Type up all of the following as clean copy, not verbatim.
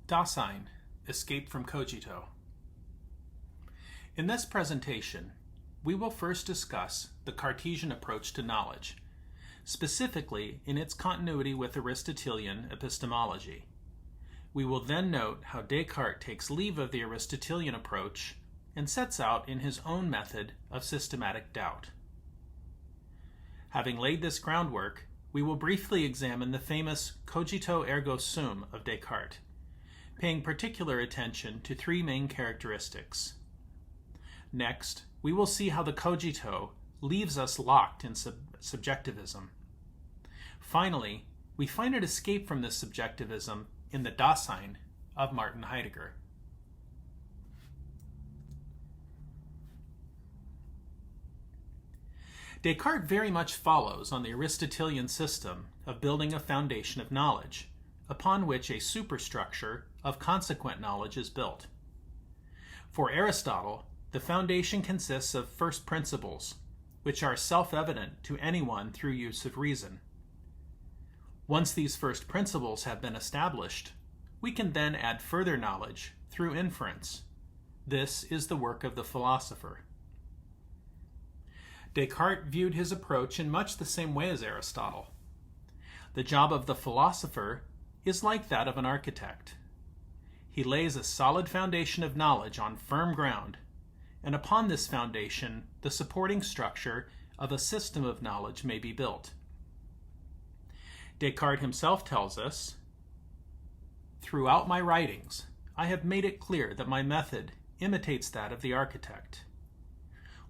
Dasein, Escape from Cogito. In this presentation, we will first discuss the Cartesian approach to knowledge, specifically in its continuity with Aristotelian epistemology. We will then note how Descartes takes leave of the Aristotelian approach and sets out in his own method of systematic doubt. Having laid this groundwork, we will briefly examine the famous Cogito ergo sum of Descartes, paying particular attention to three main characteristics. Next, we will see how the cogito leaves us locked in subjectivism. Finally, we find an escape from this subjectivism in the Dasein of Martin Heidegger. Descartes very much follows on the Aristotelian system of building a foundation of knowledge, upon which a superstructure of consequent knowledge is built. For Aristotle, the foundation consists of first principles, which are self-evident to anyone through use of reason. Once these first principles have been established, we can then add further knowledge through inference. This is the work of the philosopher. Descartes viewed his approach in much the same way as Aristotle. The job of the philosopher is like that of an architect. He lays a solid foundation of knowledge on firm ground, and upon this foundation, the supporting structure of a system of knowledge may be built. Descartes himself tells us, "Throughout my writings, I have made it clear that my method imitates that of the architect.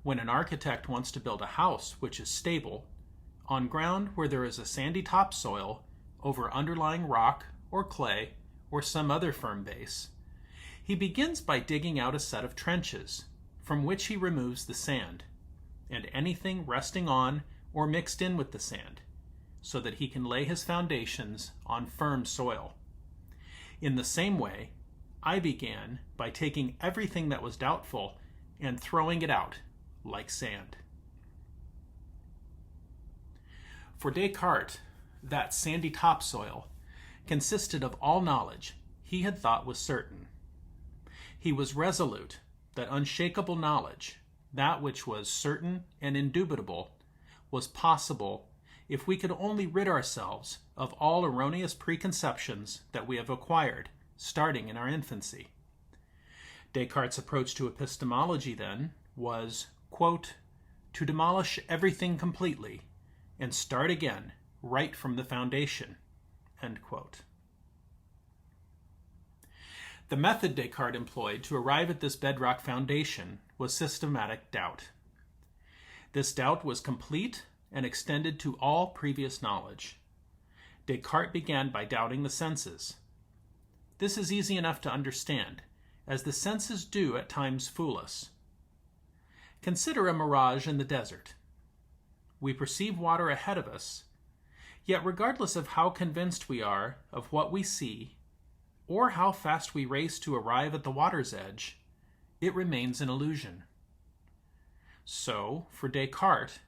When an architect wants to build a house which is stable, on ground where there is a sandy topsoil, over underlying rock or clay or some other firm base, he begins by digging out a set of trenches, from which he removes the sand, and anything resting on or mixed in with the sand, so that he can lay his foundations on firm soil. In the same way, I began by taking everything that was doubtful and throwing it out like sand." For Descartes, that sandy topsoil consisted of all knowledge he had thought was certain. He was resolute that unshakable knowledge, that which was certain and indubitable, was possible if we could only rid ourselves of all erroneous preconceptions that we have acquired, starting in our infancy. Descartes' approach to epistemology, then, was, quote, "to demolish everything completely and start again right from the foundation," end quote. The method Descartes employed to arrive at this bedrock foundation was systematic doubt. This doubt was complete and extended to all previous knowledge. Descartes began by doubting the senses. This is easy enough to understand, as the senses do at times fool us. Consider a mirage in the desert. We perceive water ahead of us, yet regardless of how convinced we are of what we see, or how fast we race to arrive at the water's edge, it remains an illusion. So, for Descartes,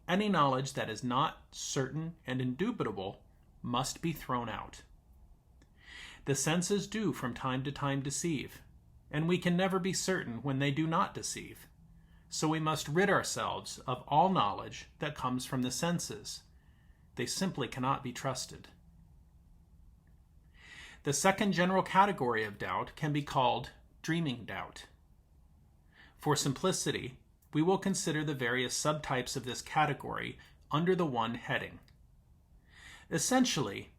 any knowledge that is not certain and indubitable must be thrown out. The senses do from time to time deceive, and we can never be certain when they do not deceive. So we must rid ourselves of all knowledge that comes from the senses. They simply cannot be trusted. The second general category of doubt can be called dreaming doubt. For simplicity, we will consider the various subtypes of this category under the one heading. Essentially,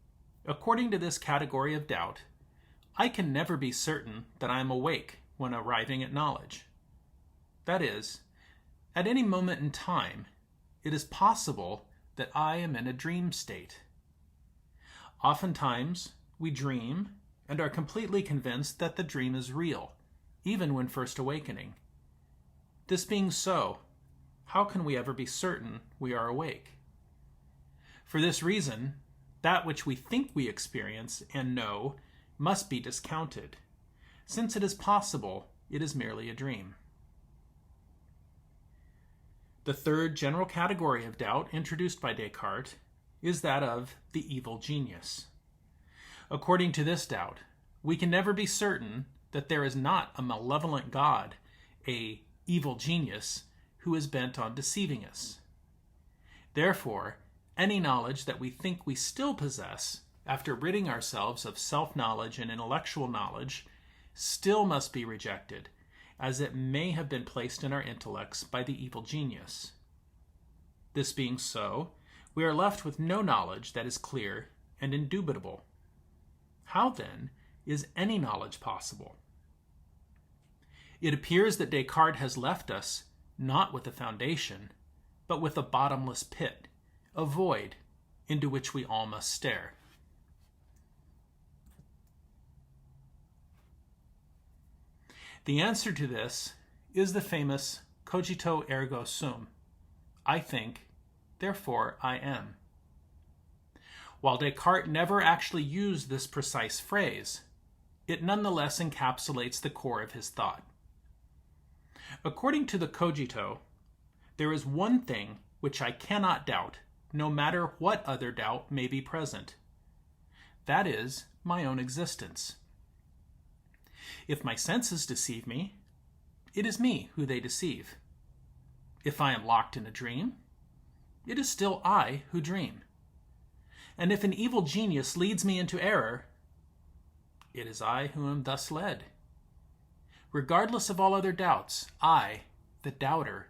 according to this category of doubt, I can never be certain that I am awake when arriving at knowledge. That is, at any moment in time, it is possible that I am in a dream state. Oftentimes, we dream and are completely convinced that the dream is real, even when first awakening. This being so, how can we ever be certain we are awake? For this reason, that which we think we experience and know must be discounted. Since it is possible, it is merely a dream. The third general category of doubt introduced by Descartes is that of the evil genius. According to this doubt, we can never be certain that there is not a malevolent God, a evil genius, who is bent on deceiving us. Therefore, any knowledge that we think we still possess, after ridding ourselves of self-knowledge and intellectual knowledge, still must be rejected, as it may have been placed in our intellects by the evil genius. This being so, we are left with no knowledge that is clear and indubitable. How, then, is any knowledge possible? It appears that Descartes has left us not with a foundation, but with a bottomless pit, a void into which we all must stare. The answer to this is the famous Cogito ergo sum. I think, therefore I am. While Descartes never actually used this precise phrase, it nonetheless encapsulates the core of his thought. According to the Cogito, there is one thing which I cannot doubt, no matter what other doubt may be present. That is my own existence. If my senses deceive me, it is me who they deceive. If I am locked in a dream, it is still I who dream. And if an evil genius leads me into error, it is I who am thus led. Regardless of all other doubts, I, the doubter,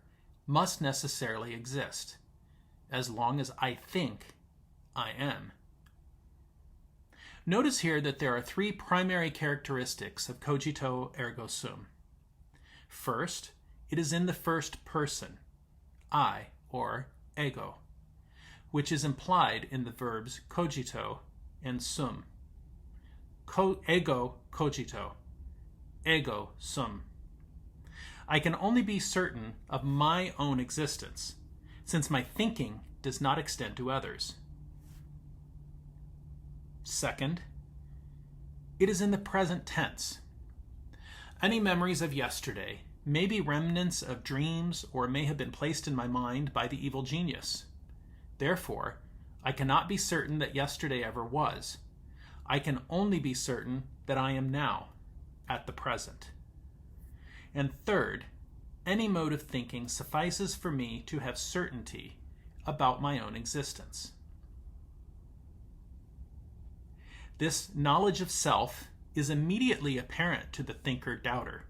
must necessarily exist, as long as I think I am. Notice here that there are three primary characteristics of cogito ergo sum. First, it is in the first person, I, or ego, which is implied in the verbs cogito and sum. Ego cogito, ego sum. I can only be certain of my own existence, since my thinking does not extend to others. Second, it is in the present tense. Any memories of yesterday may be remnants of dreams or may have been placed in my mind by the evil genius. Therefore, I cannot be certain that yesterday ever was. I can only be certain that I am now, at the present. And third, any mode of thinking suffices for me to have certainty about my own existence. This knowledge of self is immediately apparent to the thinker-doubter.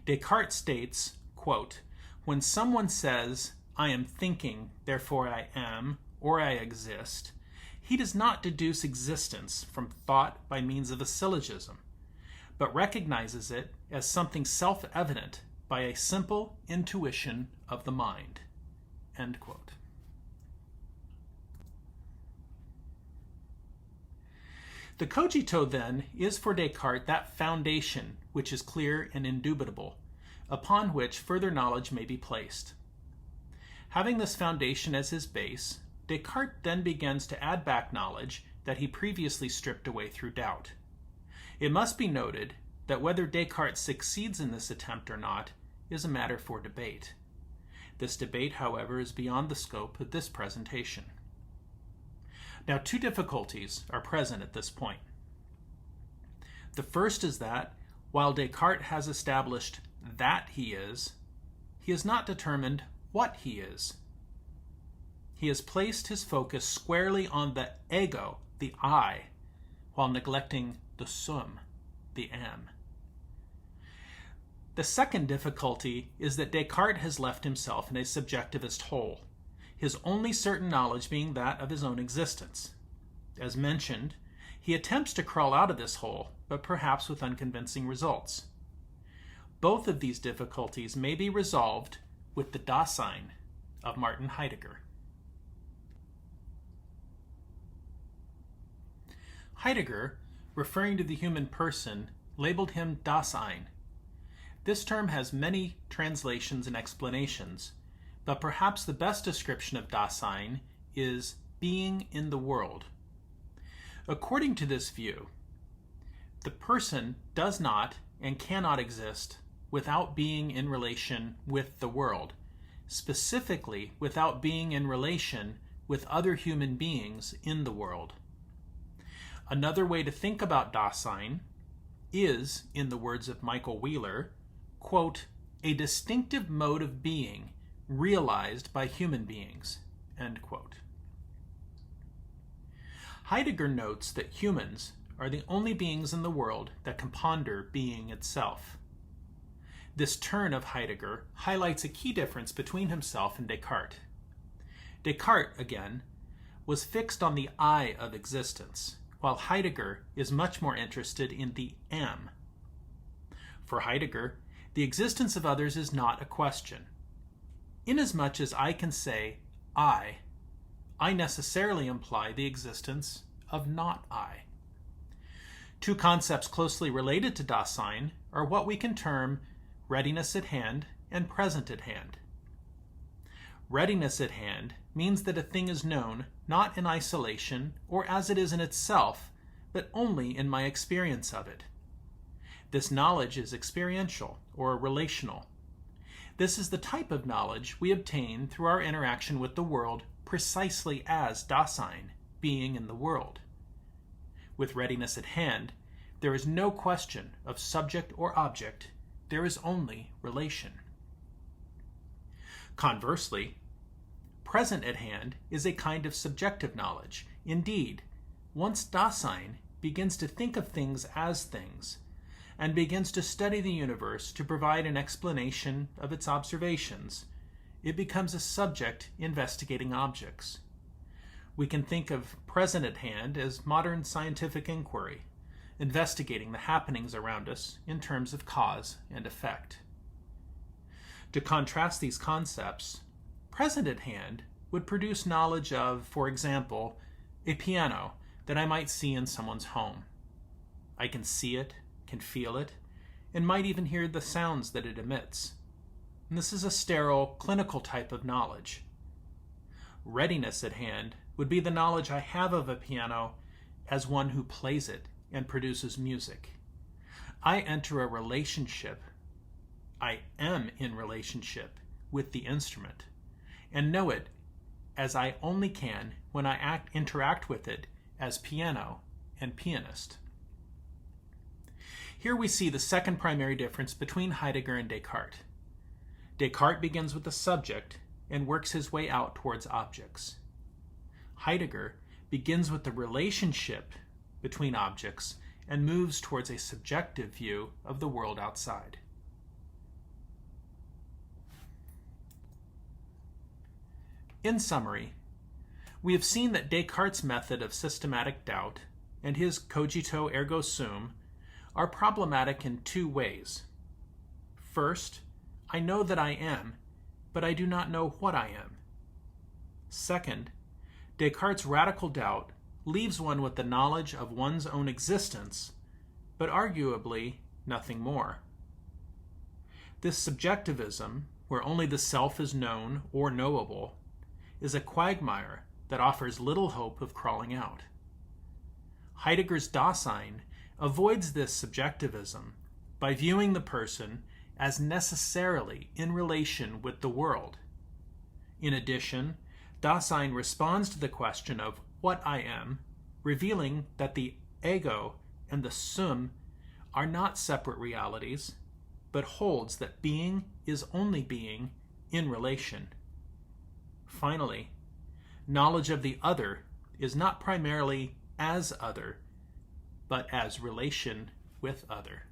Descartes states, quote, "When someone says, 'I am thinking, therefore I am,' or 'I exist,' he does not deduce existence from thought by means of a syllogism, but recognizes it as something self-evident by a simple intuition of the mind." End quote. The cogito, then, is for Descartes that foundation which is clear and indubitable, upon which further knowledge may be placed. Having this foundation as his base, Descartes then begins to add back knowledge that he previously stripped away through doubt. It must be noted that whether Descartes succeeds in this attempt or not is a matter for debate. This debate, however, is beyond the scope of this presentation. Now, two difficulties are present at this point. The first is that, while Descartes has established that he is not determined what he is. He has placed his focus squarely on the ego, the I, while neglecting the sum, the am. The second difficulty is that Descartes has left himself in a subjectivist hole, his only certain knowledge being that of his own existence. As mentioned, he attempts to crawl out of this hole, but perhaps with unconvincing results. Both of these difficulties may be resolved with the Dasein of Martin Heidegger. Heidegger, referring to the human person, labeled him Dasein. This term has many translations and explanations, but perhaps the best description of Dasein is being in the world. According to this view, the person does not and cannot exist without being in relation with the world, specifically without being in relation with other human beings in the world. Another way to think about Dasein is, in the words of Michael Wheeler, quote, a distinctive mode of being realized by human beings, end quote. Heidegger notes that humans are the only beings in the world that can ponder being itself. This turn of Heidegger highlights a key difference between himself and Descartes. Descartes, again, was fixed on the I of existence, while Heidegger is much more interested in the am. For Heidegger, the existence of others is not a question. Inasmuch as I can say I necessarily imply the existence of not I. Two concepts closely related to Dasein are what we can term readiness at hand and present at hand. Readiness at hand means that a thing is known not in isolation or as it is in itself, but only in my experience of it. This knowledge is experiential or relational. This is the type of knowledge we obtain through our interaction with the world precisely as Dasein, being in the world. With readiness at hand, there is no question of subject or object, there is only relation. Conversely, present at hand is a kind of subjective knowledge. Indeed, once Dasein begins to think of things as things, and begins to study the universe to provide an explanation of its observations, it becomes a subject investigating objects. We can think of present at hand as modern scientific inquiry, investigating the happenings around us in terms of cause and effect. To contrast these concepts, present at hand would produce knowledge of, for example, a piano that I might see in someone's home. I can see it, can feel it, and might even hear the sounds that it emits. And this is a sterile, clinical type of knowledge. Readiness at hand would be the knowledge I have of a piano as one who plays it and produces music. I enter a relationship. I am in relationship with the instrument and know it as I only can when I interact with it as piano and pianist. Here we see the second primary difference between Heidegger and Descartes. Descartes begins with the subject and works his way out towards objects. Heidegger begins with the relationship between objects and moves towards a subjective view of the world outside. In summary, we have seen that Descartes' method of systematic doubt and his cogito ergo sum are problematic in two ways. First, I know that I am, but I do not know what I am. Second, Descartes' radical doubt leaves one with the knowledge of one's own existence, but arguably nothing more. This subjectivism, where only the self is known or knowable, is a quagmire that offers little hope of crawling out. Heidegger's Dasein avoids this subjectivism by viewing the person as necessarily in relation with the world. In addition, Dasein responds to the question of what I am, revealing that the ego and the sum are not separate realities, but holds that being is only being in relation. Finally, knowledge of the other is not primarily as other, but as relation with other.